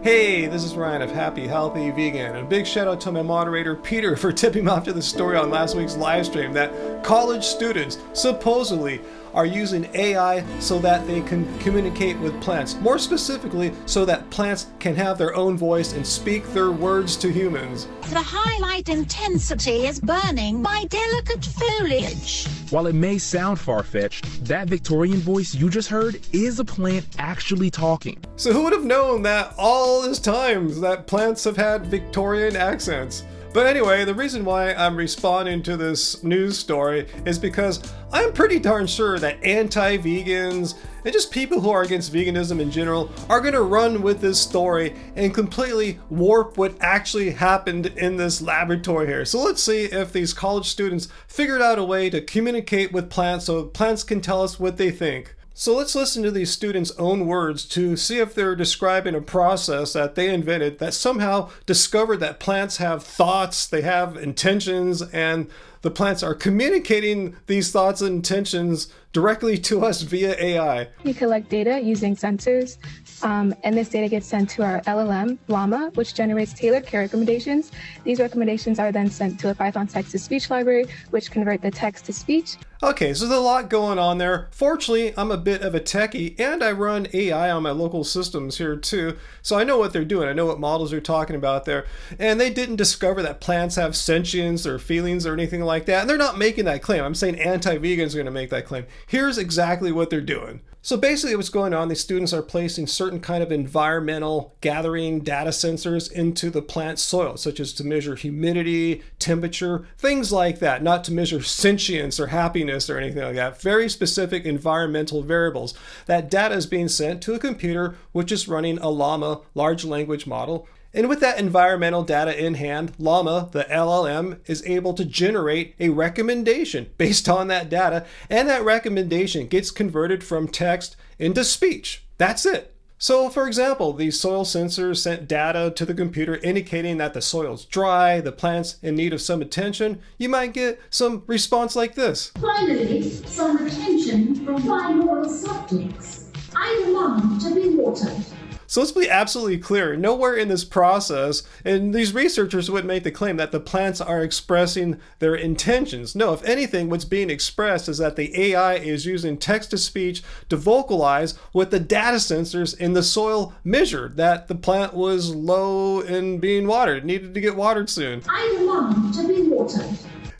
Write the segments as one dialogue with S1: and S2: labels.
S1: Hey, this is Ryan of Happy Healthy Vegan, and a big shout out to my moderator Peter for tipping me off to the story on last week's live stream that college students supposedly are using AI so that they can communicate with plants. More specifically, so that plants can have their own voice and speak their words to humans.
S2: The highlight intensity is burning my delicate foliage.
S3: While it may sound far-fetched, that Victorian voice you just heard is a plant actually talking.
S1: So who would have known that all this time that plants have had Victorian accents? But anyway, the reason why I'm responding to this news story is because I'm pretty darn sure that anti-vegans and just people who are against veganism in general are going to run with this story and completely warp what actually happened in this laboratory here. So let's see if these college students figured out a way to communicate with plants so plants can tell us what they think. So let's listen to these students' own words to see if they're describing a process that they invented that somehow discovered that plants have thoughts, they have intentions, and the plants are communicating these thoughts and intentions directly to us via AI.
S4: We collect data using sensors, and this data gets sent to our LLM, Llama, which generates tailored care recommendations. These recommendations are then sent to a Python text-to-speech library, which convert the text to speech.
S1: Okay, so there's a lot going on there. Fortunately, I'm a bit of a techie, and I run AI on my local systems here too, so I know what they're doing. I know what models they're talking about there. And they didn't discover that plants have sentience or feelings or anything like that, and they're not making that claim. I'm saying anti-vegans are going to make that claim. Here's exactly what they're doing. So basically what's going on, these students are placing certain kind of environmental gathering data sensors into the plant soil, such as to measure humidity, temperature, things like that, not to measure sentience or happiness or anything like that. Very specific environmental variables. That data is being sent to a computer which is running a Llama large language model. And with that environmental data in hand, Llama, the LLM, is able to generate a recommendation based on that data, and that recommendation gets converted from text into speech. That's it. So for example, the soil sensors sent data to the computer indicating that the soil's dry, the plant's in need of some attention. You might get some response like this.
S5: Finally, some attention from binaural subjects. I want to be watered.
S1: So let's be absolutely clear, nowhere in this process, and these researchers would make the claim that the plants are expressing their intentions. No, if anything, what's being expressed is that the AI is using text-to-speech to vocalize what the data sensors in the soil measured, that the plant was low in being watered, needed to get watered soon.
S5: I want to be watered.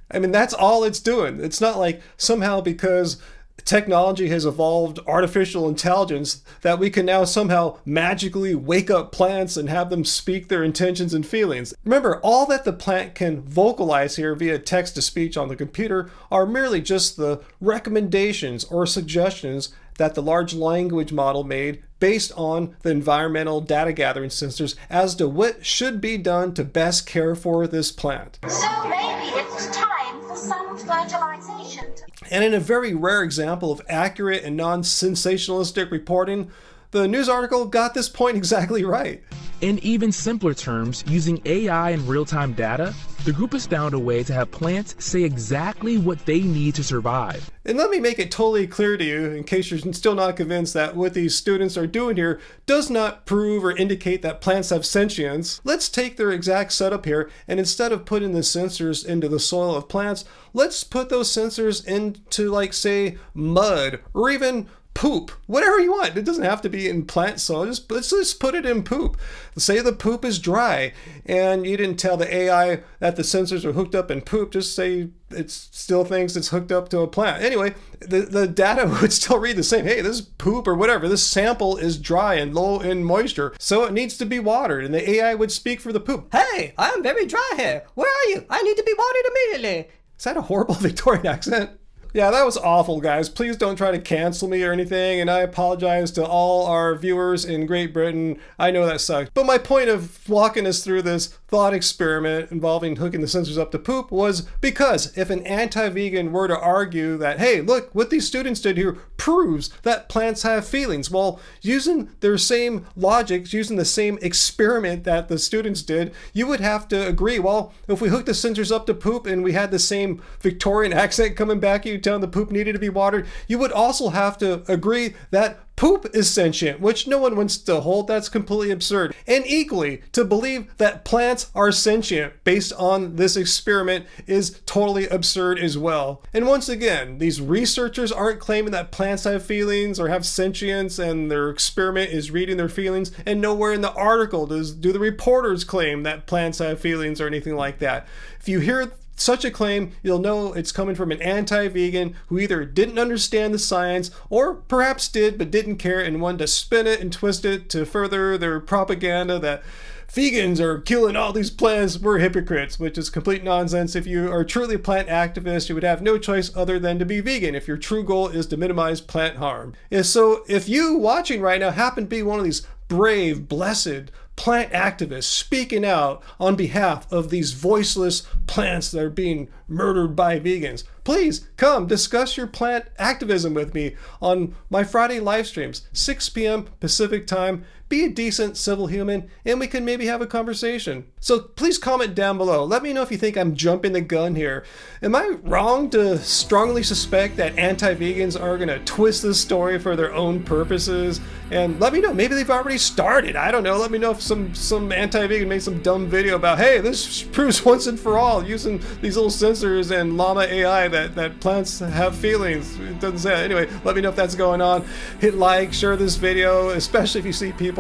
S1: I mean, that's all it's doing. It's not like somehow because technology has evolved artificial intelligence that we can now somehow magically wake up plants and have them speak their intentions and feelings. Remember, all that the plant can vocalize here via text-to-speech on the computer are merely just the recommendations or suggestions that the large language model made based on the environmental data gathering sensors as to what should be done to best care for this plant.
S2: So maybe it's time for some fertilization.
S1: And in a very rare example of accurate and non-sensationalistic reporting, the news article got this point exactly right.
S3: In even simpler terms, using AI and real-time data, the group has found a way to have plants say exactly what they need to survive.
S1: And let me make it totally clear to you, in case you're still not convinced that what these students are doing here does not prove or indicate that plants have sentience. Let's take their exact setup here, and instead of putting the sensors into the soil of plants, let's put those sensors into, like, say, mud, or even poop, whatever you want. It doesn't have to be in plant soil. Let's just put it in poop. Say the poop is dry and you didn't tell the AI that the sensors are hooked up in poop. Just say it still thinks it's hooked up to a plant. Anyway, the data would still read the same. Hey, this poop or whatever, this sample is dry and low in moisture, so it needs to be watered. And the AI would speak for the poop.
S6: Hey, I'm very dry here. Where are you? I need to be watered immediately.
S1: Is that a horrible Victorian accent? Yeah, that was awful, guys. Please don't try to cancel me or anything, and I apologize to all our viewers in Great Britain. I know that sucks. But my point of walking us through this thought experiment involving hooking the sensors up to poop was because if an anti-vegan were to argue that, hey, look, what these students did here proves that plants have feelings. Well, using their same logic, using the same experiment that the students did, you would have to agree, well, if we hooked the sensors up to poop and we had the same Victorian accent coming back at you telling the poop needed to be watered, you would also have to agree that poop poop is sentient, which no one wants to hold. That's completely absurd. And equally, to believe that plants are sentient based on this experiment is totally absurd as well. And once again, these researchers aren't claiming that plants have feelings or have sentience, and their experiment is reading their feelings, and nowhere in the article do the reporters claim that plants have feelings or anything like that. If you hear such a claim, you'll know it's coming from an anti-vegan who either didn't understand the science or perhaps did but didn't care and wanted to spin it and twist it to further their propaganda that vegans are killing all these plants, we're hypocrites, which is complete nonsense. If you are truly a plant activist, you would have no choice other than to be vegan if your true goal is to minimize plant harm. And so if you watching right now happen to be one of these brave, blessed plant activists speaking out on behalf of these voiceless plants that are being murdered by vegans, please come discuss your plant activism with me on my Friday live streams, 6 p.m. Pacific time. Be a decent civil human and we can maybe have a conversation. So please comment down below. Let me know if you think I'm jumping the gun here. Am I wrong to strongly suspect that anti-vegans are going to twist this story for their own purposes? And let me know, maybe they've already started. I don't know. Let me know if some anti-vegan made some dumb video about, hey, this proves once and for all using these little sensors and llama AI that plants have feelings. It doesn't say that. Anyway, let me know if that's going on. Hit like, share this video, especially if you see people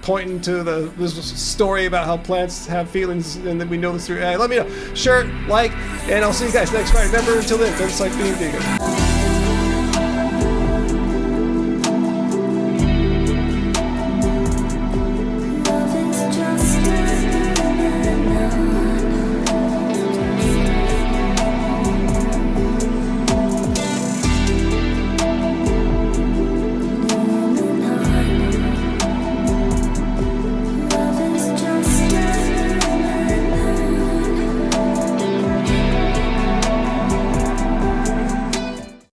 S1: pointing to this story about how plants have feelings and that we know this through AI. Let me know. Share, like, and I'll see you guys next Friday. Remember, until then, it's like being vegan.